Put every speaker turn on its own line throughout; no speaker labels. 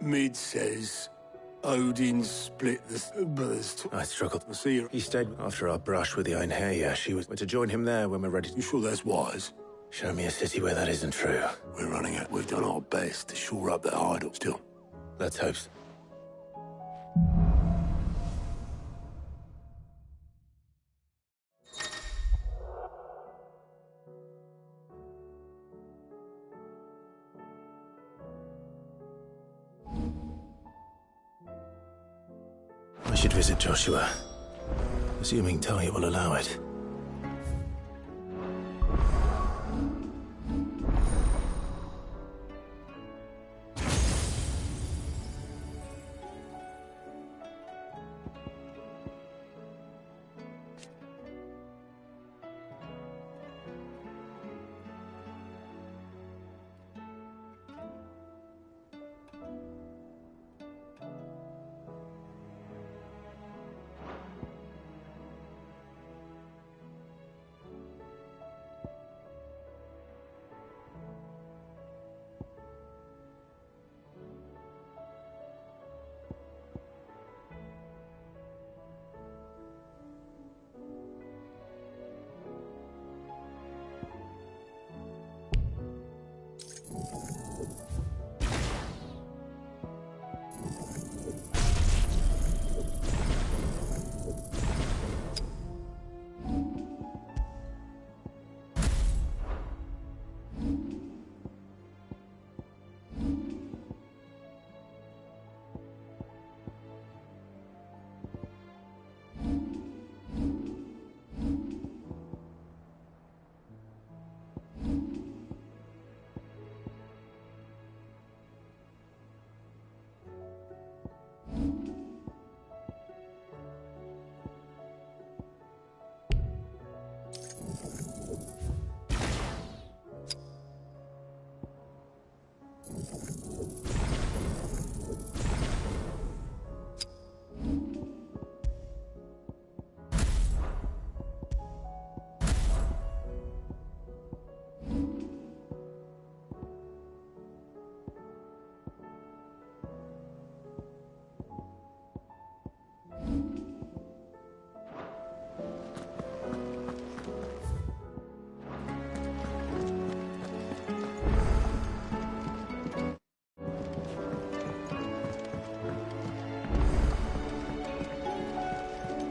Mid says Odin split the brothers.
I struggled.
I see her.
He stayed after our brush with the Iron Hair, yeah. She was to join him there when we're ready.
You sure that's wise?
Show me a city where that isn't true.
We're running it. We've done our best to shore up that idol. Still.
Let's hope so. I should visit Joshua, assuming Talia will allow it.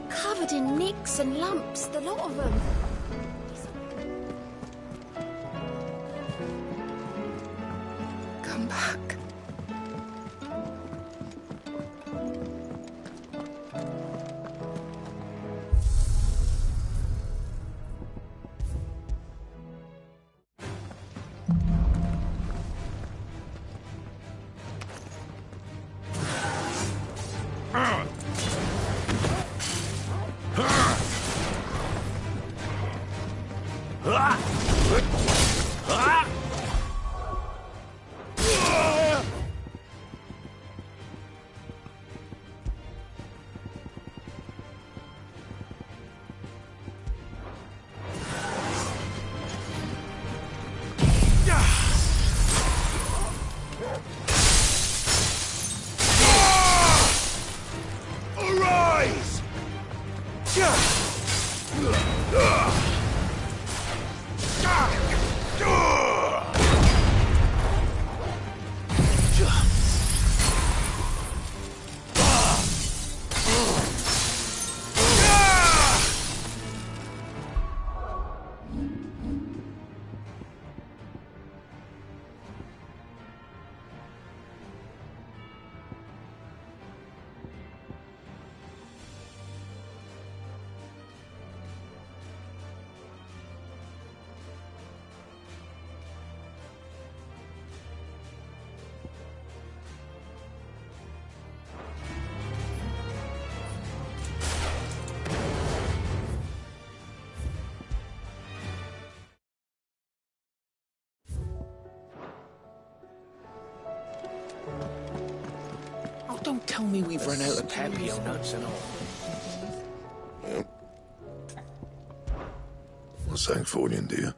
Covered in nicks and lumps, the lot of them. Come back.
Don't tell me we've run out of Papio nuts and all.
Yep. Well, Sancfordian, dear.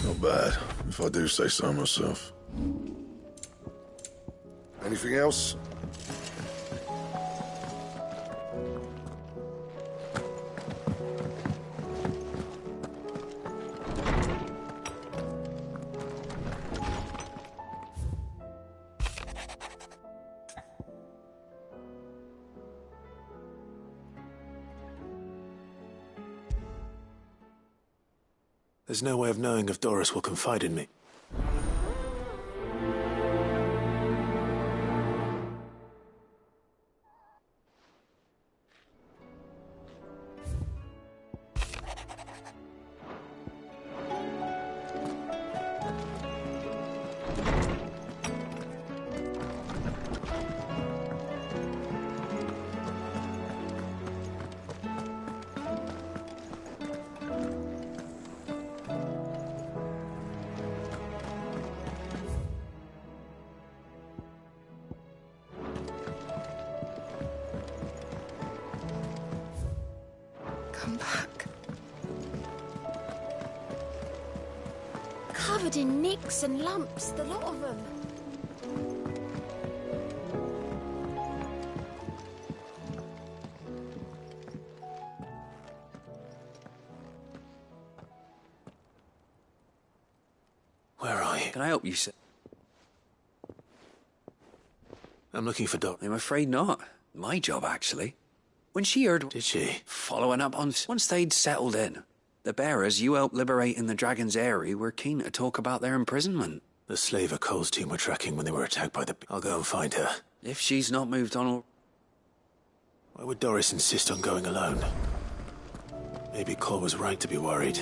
Not bad, if I do say so myself. Anything else?
There's no way of knowing if Doris will confide in me.
Come back. Covered in nicks and lumps, the lot of them.
Where are you?
Can I help you, sir?
I'm looking for Doris.
I'm afraid not. My job, actually. When she heard...
Did she?
Following up on... Once they'd settled in, the bearers you helped liberate in the Dragon's Eyrie were keen to talk about their imprisonment.
The slaver Cole's team were tracking when they were attacked by the... I'll go and find her.
If she's not moved on...
Why would Doris insist on going alone? Maybe Cole was right to be worried.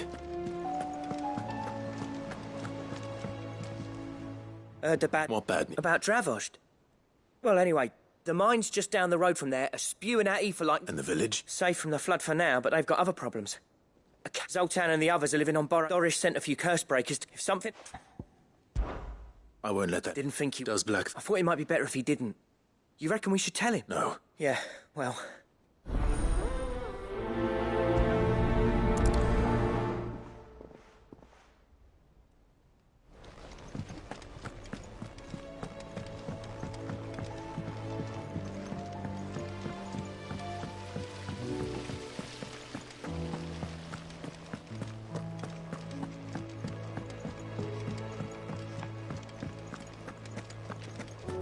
Heard about...
What bad news?
About Dravost. Well, anyway, the mines just down the road from there are spewing out ether like...
And the village?
Safe from the flood for now, but they've got other problems. Zoltan and the others are living on borrowed... Doris sent a few curse breakers. If something...
I won't let that...
Didn't think he...
Does Black...
I thought it might be better if he didn't. You reckon we should tell him?
No.
Yeah, well...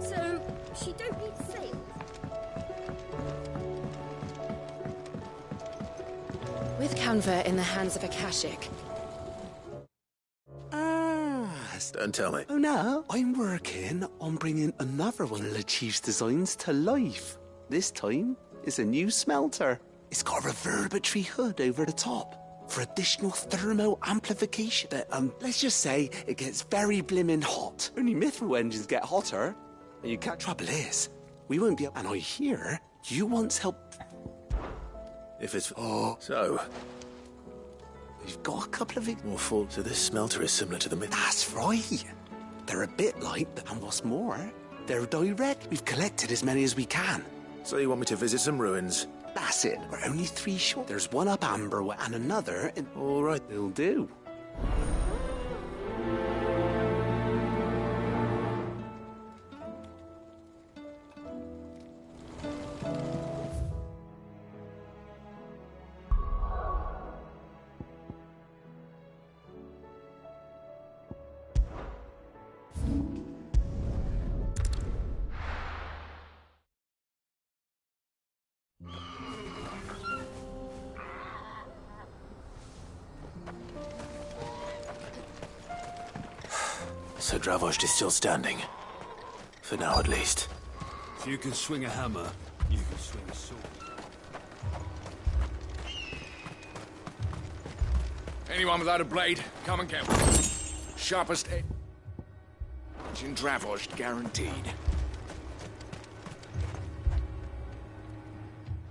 So, she don't need sails?
With Canva in the hands of Akashic.
Don't tell me.
Oh no, I'm working on bringing another one of the Chief's designs to life. This time, it's a new smelter. It's got a reverberatory hood over the top for additional thermo amplification. But, let's just say it gets very blimmin' hot. Only mithril engines get hotter. And you can't... Trouble is, we won't be able... And I hear you once helped...
If it's... Oh. So...
We've got a couple of...
More full. So this smelter is similar to the myth.
That's right. They're a bit like... And what's more, they're direct. We've collected as many as we can.
So you want me to visit some ruins?
That's it. We're only 3 short. There's one up Amberway and another in...
All right.
It'll do.
So Dravost is still standing. For now, at least.
If you can swing a hammer, you can swing a sword.
Anyone without a blade, come and get one. Sharpest edge in Dravost, guaranteed.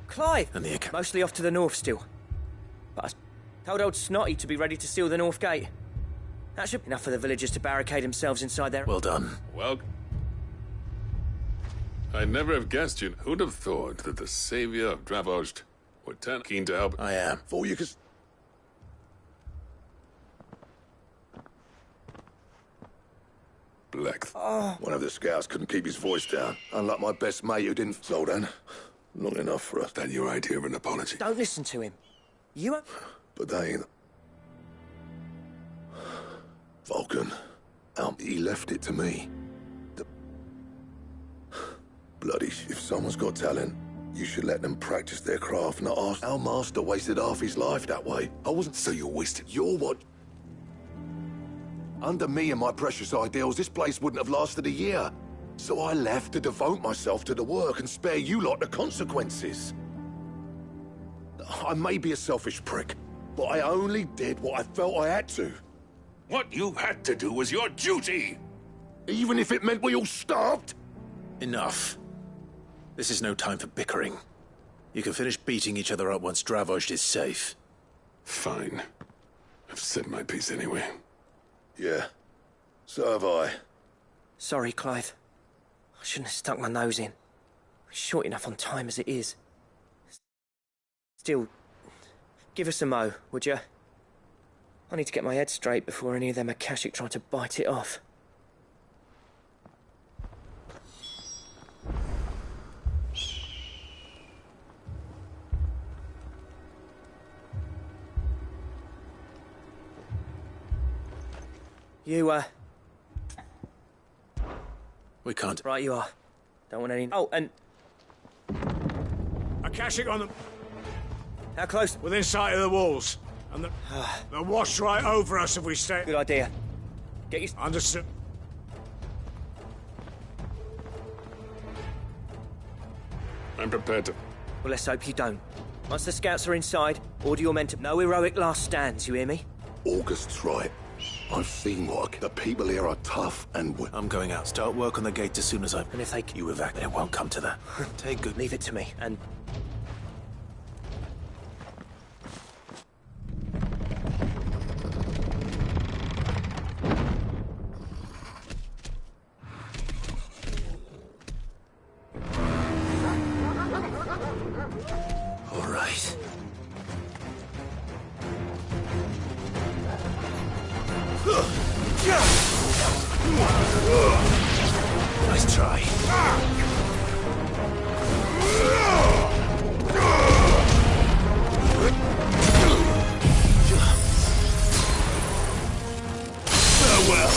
Clive!
And the...
Mostly off to the north still. But I told old Snotty to be ready to seal the north gate. That should be enough for the villagers to barricade themselves inside their...
Well done.
Well, I'd never have guessed you. Who'd have thought that the savior of Dravost would turn keen to help?
I am.
For you, length.
One of the scouts couldn't keep his voice down. Unlike my best mate who didn't. Slow down. Long enough for us.
That your idea of an apology?
Don't listen to him. You are...
But they ain't... Vulcan. He left it to me. Bloody if someone's got talent, you should let them practice their craft, not ask. Our master wasted half his life that way. I wasn't...
So you wasted...
You're what... Under me and my precious ideals, this place wouldn't have lasted a year. So I left to devote myself to the work and spare you lot the consequences. I may be a selfish prick, but I only did what I felt I had to.
What you had to do was your duty!
Even if it meant we all starved?
Enough. This is no time for bickering. You can finish beating each other up once Dravozd is safe.
Fine. I've said my piece anyway.
Yeah. So have I.
Sorry, Clive. I shouldn't have stuck my nose in. We're short enough on time as it is. Still, give us a mo, would you? I need to get my head straight before any of them Akashic try to bite it off. You,
We can't...
Right, you are. Don't want any... Oh, and...
Akashic on them.
How close?
Within sight of the walls. And they'll wash right over us if we stay...
Good idea. Get you...
Understood.
I'm prepared to...
Well, let's hope you don't. Once the scouts are inside, order your men to... No heroic last stands, you hear me?
August's right. I've seen what... The people here are tough and...
I'm going out. Start work on the gate as soon as I...
And if they...
You evacuate. It won't come to that. Take good...
Leave it to me, and...
All right. Nice try.
Farewell.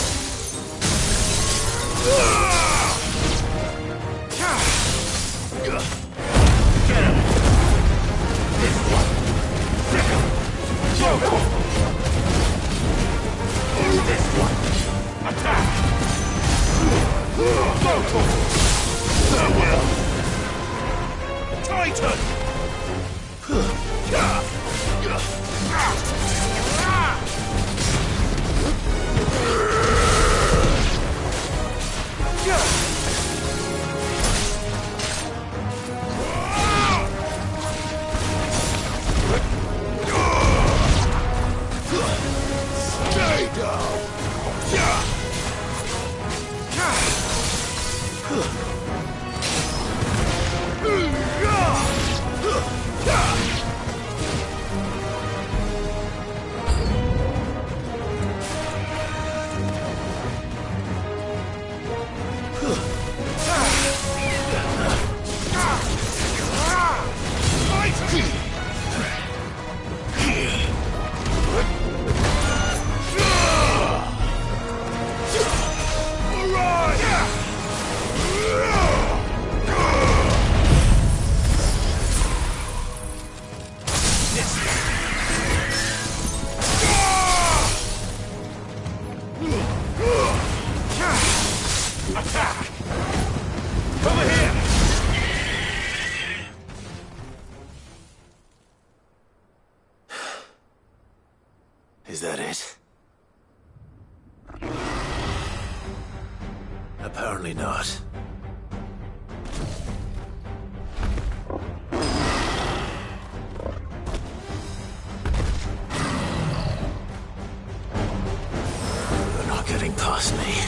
Is that it? Apparently not. You're not getting past me.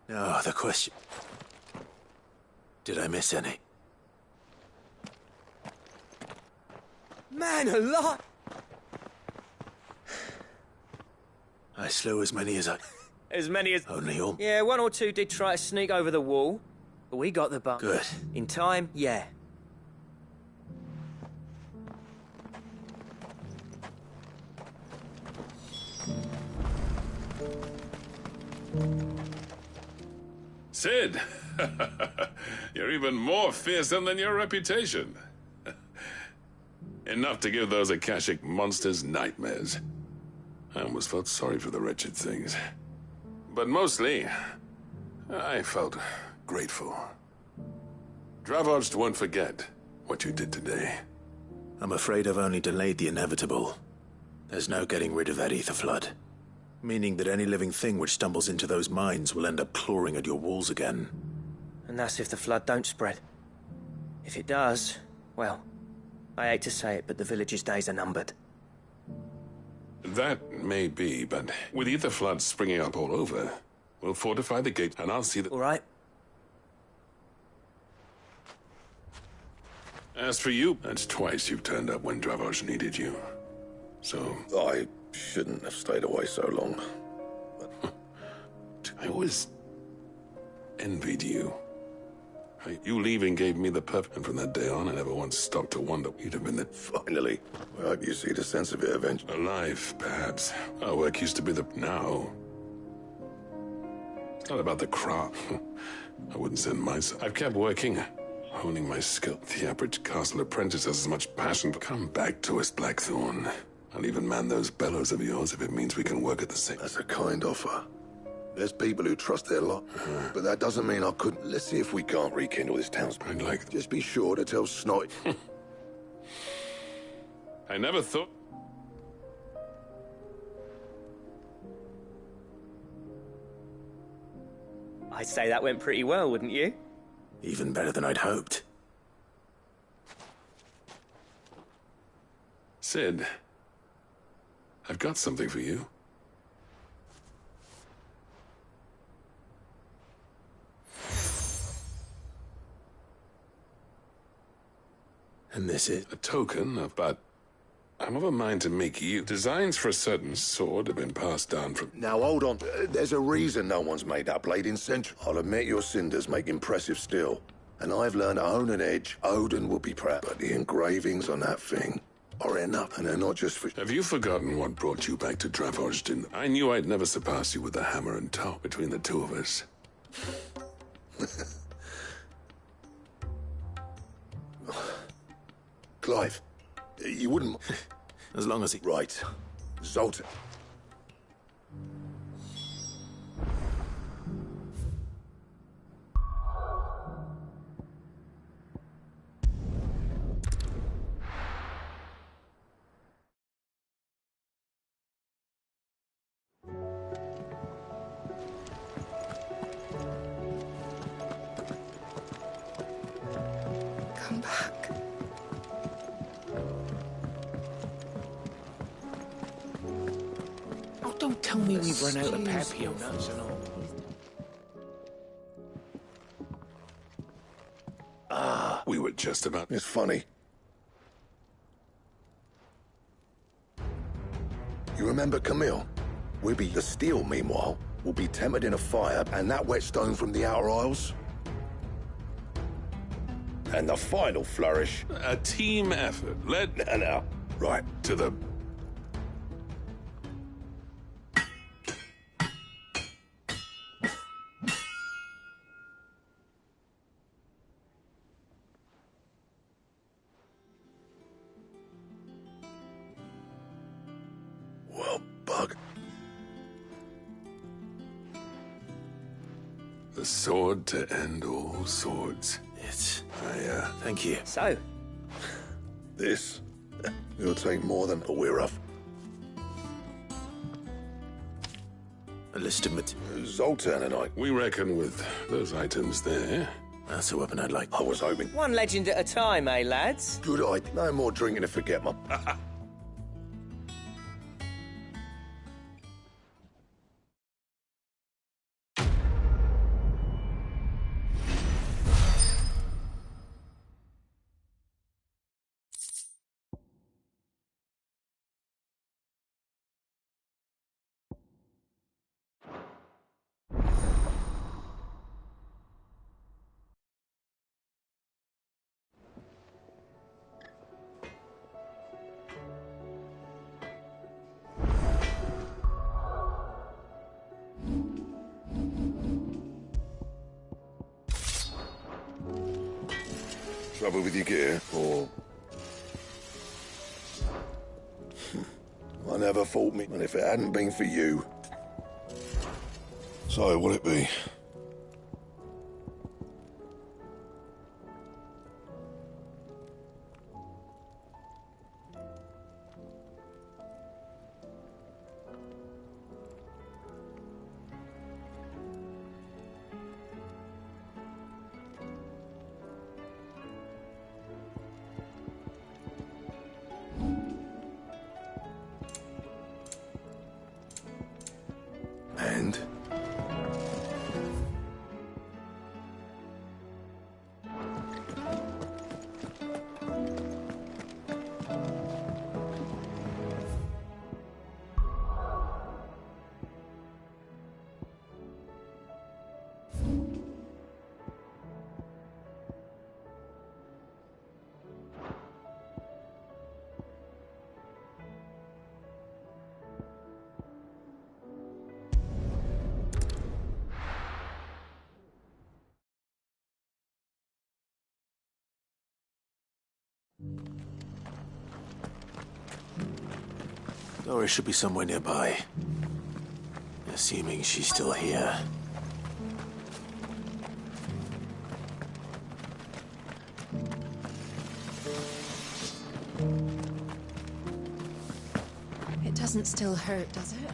Now, the question... Did I miss any?
Man alive!
I slew as many as I...
As many as...
Only all?
Yeah, one or two did try to sneak over the wall, but we got the bump.
Good.
In time, yeah.
Sid! You're even more fearsome than your reputation. Enough to give those Akashic monsters nightmares. I almost felt sorry for the wretched things. But mostly, I felt grateful. Dravost won't forget what you did today.
I'm afraid I've only delayed the inevitable. There's no getting rid of that ether flood. Meaning that any living thing which stumbles into those mines will end up clawing at your walls again.
And that's if the flood don't spread. If it does, well, I hate to say it, but the village's days are numbered.
That may be, but with ether floods springing up all over, we'll fortify the gate and I'll see that...
All right.
As for you, that's twice you've turned up when Dravost needed you. So...
I shouldn't have stayed away so long.
I always envied you. You leaving gave me the perfect... And from that day on, I never once stopped to wonder you'd have been the...
Finally. I hope you see the sense of it eventually.
Alive, perhaps. Our work used to be the... Now. It's not about the craft. I wouldn't send myself. I've kept working, honing my skill. The average castle apprentice has as much passion. Come back to us, Blackthorn. I'll even man those bellows of yours if it means we can work at the same...
That's a kind offer. There's people who trust their lot, but that doesn't mean I couldn't. Let's see if we can't rekindle this town's...
I'd like...
Just be sure to tell Snotty.
I never thought...
I'd say that went pretty well, wouldn't you?
Even better than I'd hoped.
Sid, I've got something for you.
And this is...
A token of... But I'm of a mind to make you... Designs for a certain sword have been passed down from...
Now, hold on. There's a reason no one's made that blade in centuries. I'll admit your cinders make impressive steel. And I've learned to own an edge. Odin will be proud. But the engravings on that thing are enough. And they're not just for...
Have you forgotten what brought you back to Dravost? I knew I'd never surpass you with the hammer and toe between the two of us.
Clive, you wouldn't...
As long as he...
Right. Zoltan.
Come back.
Oh, don't tell me we've run out of papillon nuts and all.
We were just about...
It's funny. You remember Camille? Wibby the Steel, meanwhile, will be tempered in a fire, and that whetstone from the Outer Isles. And the final flourish.
A team effort.
Now. Right.
To the...
Well, bug.
The sword to end all swords.
Thank you.
So,
This will take more than a we're off.
A list of
Zoltan and I.
We reckon with those items there.
That's a weapon I'd like.
I was hoping.
one legend at a time, eh, lads?
Good idea. No more drinking to forget my... Trouble with your gear, or... I never fought me, and if it hadn't been for you... So, what'll it be? And?
Doris should be somewhere nearby. Assuming she's still here.
It doesn't still hurt, does it?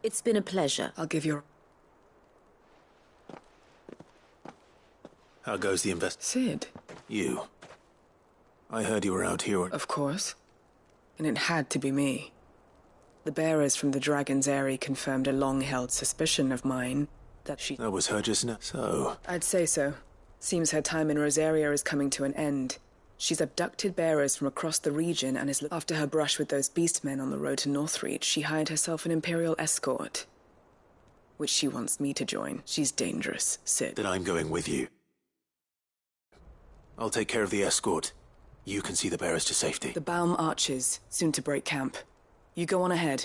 It's been a pleasure.
I'll give you...
How goes the invest...
Sid?
You. I heard you were out here.
Of course. And it had to be me. The bearers from the Dragon's Eyrie confirmed a long-held suspicion of mine that she...
That was her just now. So...
I'd say so. Seems her time in Rosaria is coming to an end. She's abducted bearers from across the region and is... After her brush with those beastmen on the road to Northreach, she hired herself an Imperial escort. Which she wants me to join. She's dangerous, Sid.
Then I'm going with you. I'll take care of the escort. You can see the bearers to safety.
The Baum Archers, soon to break camp. You go on ahead.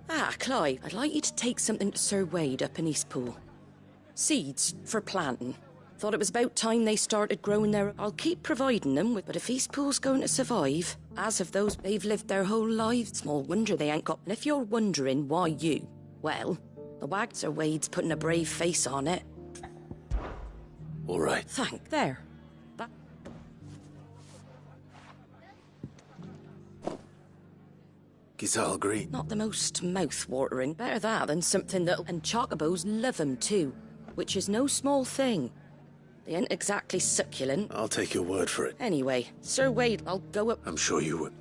Ah, Clive, I'd like you to take something to Sir Wade up in Eastpool. Seeds for planting. Thought it was about time they started growing their... I'll keep providing them with... But if Eastpool's going to survive, as of those, they've lived their whole lives. Small wonder they ain't got... And if you're wondering why you... Well, the wag Sir Wade's putting a brave face on it.
All right.
Thank there.
Gizal green.
Not the most mouth-watering. Better that than something that... And chocobos love 'em too, which is no small thing. They ain't exactly succulent.
I'll take your word for it.
Anyway, Sir Wade, I'll go up...
I'm sure you would.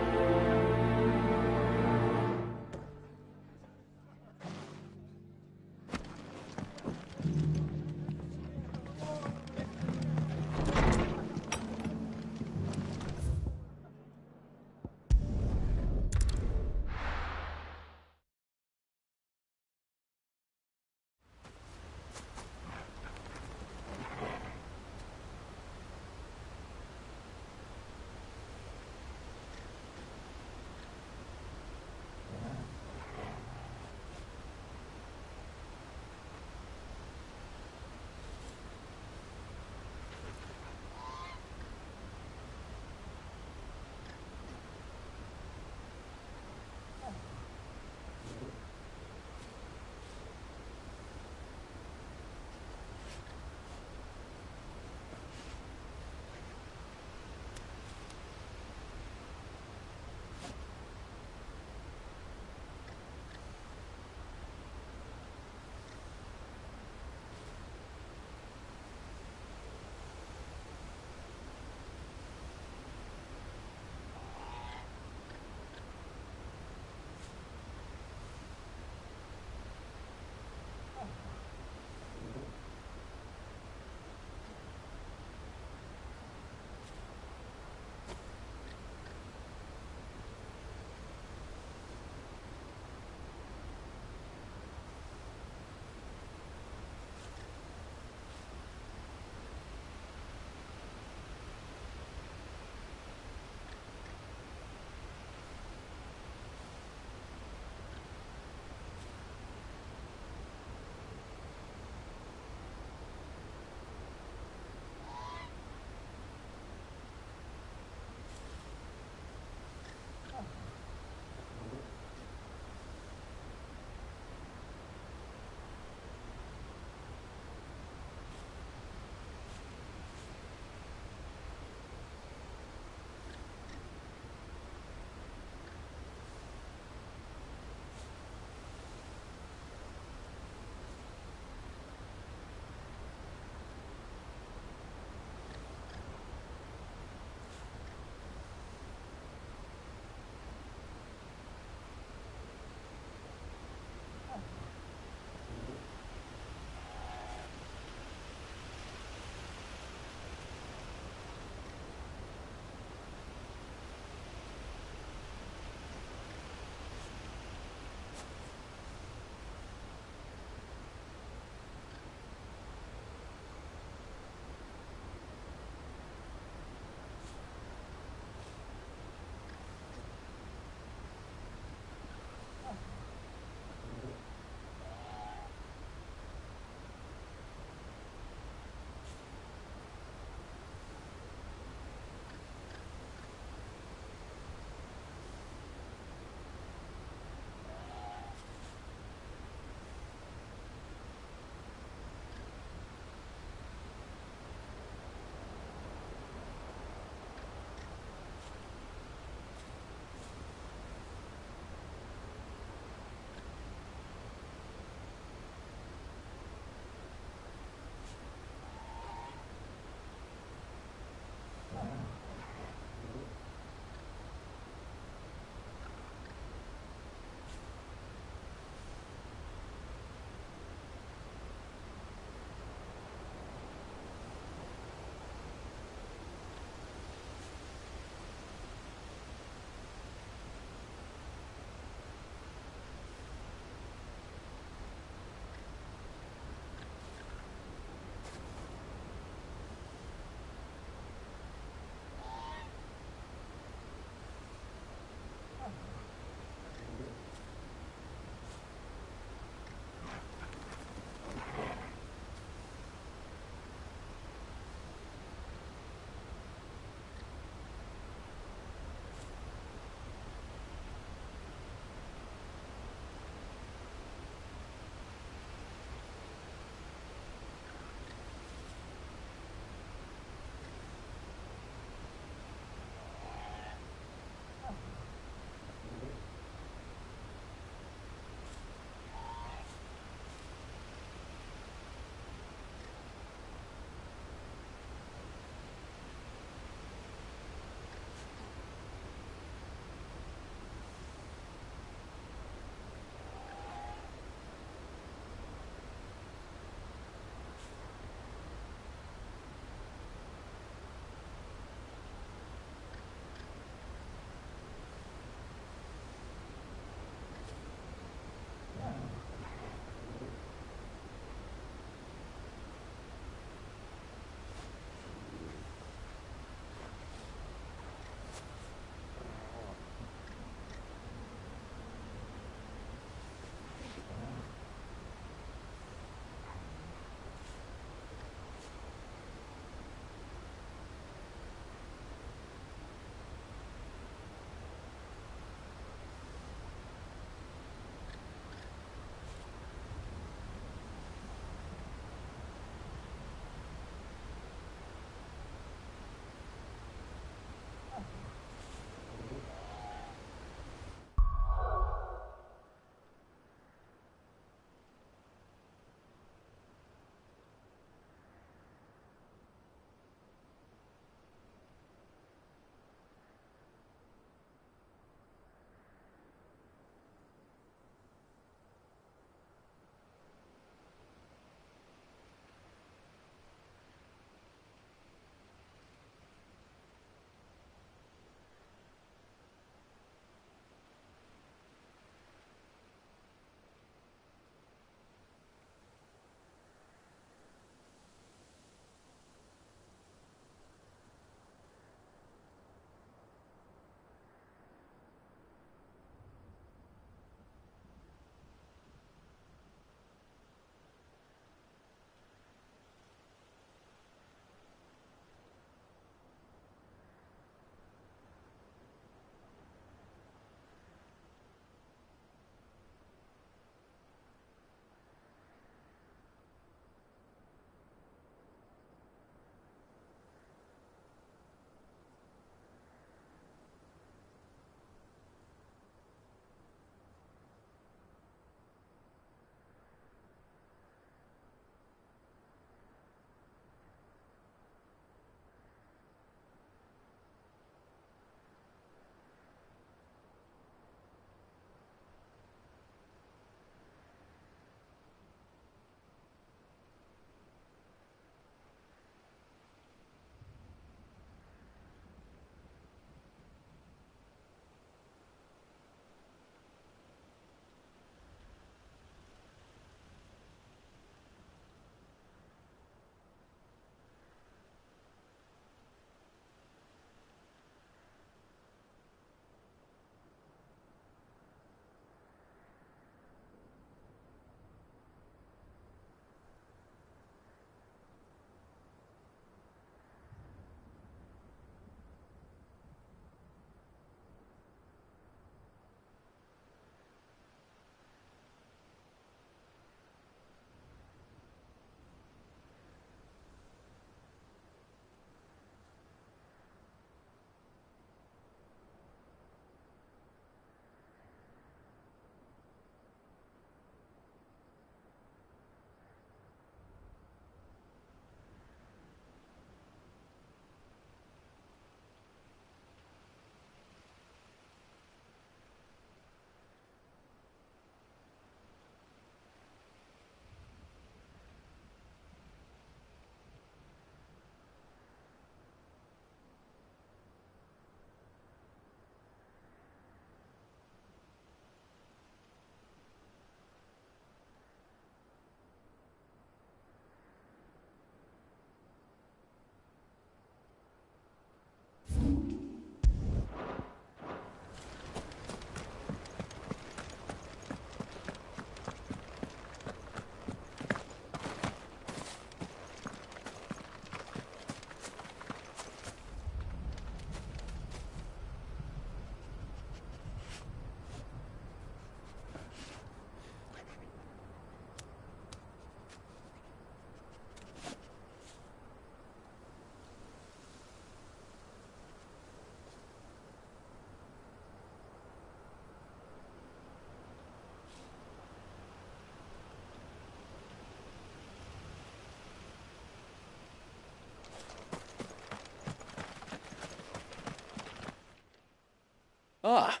Ah,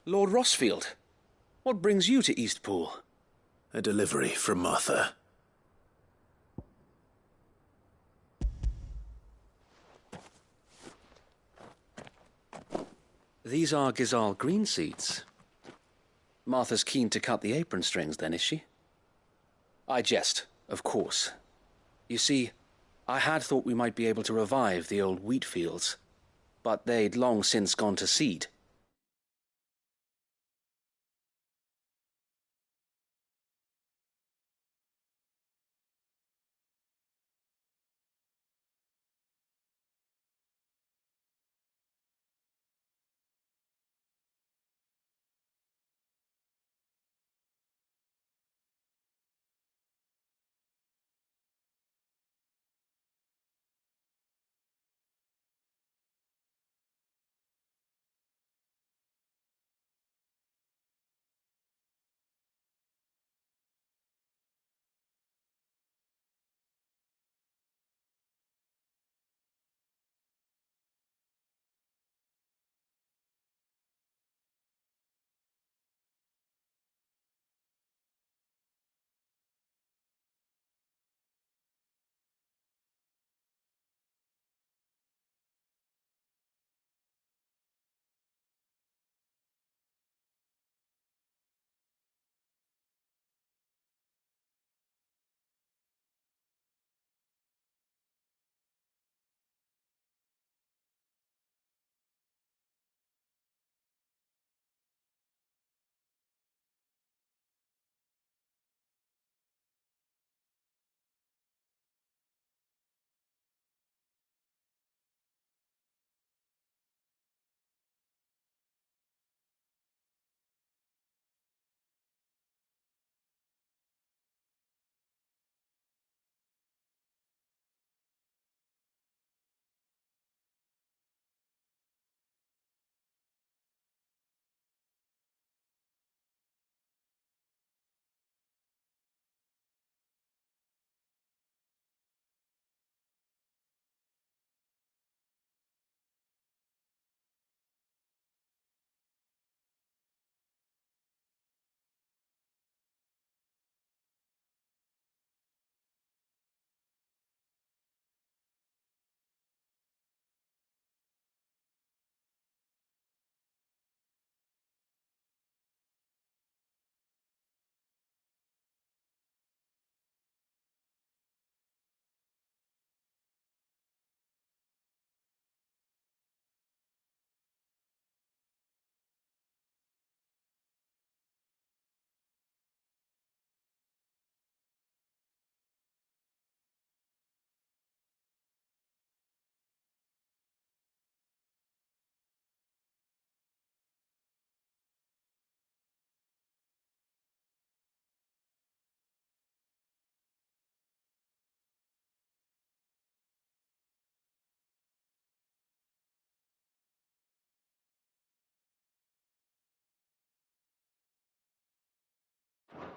Lord Rossfield. What brings you to Eastpool?
A delivery from Martha.
These are Gizal green seeds. Martha's keen to cut the apron strings, then, is she? I jest, of course. You see, I had thought we might be able to revive the old wheat fields, but they'd long since gone to seed.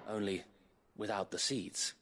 Only without the seeds.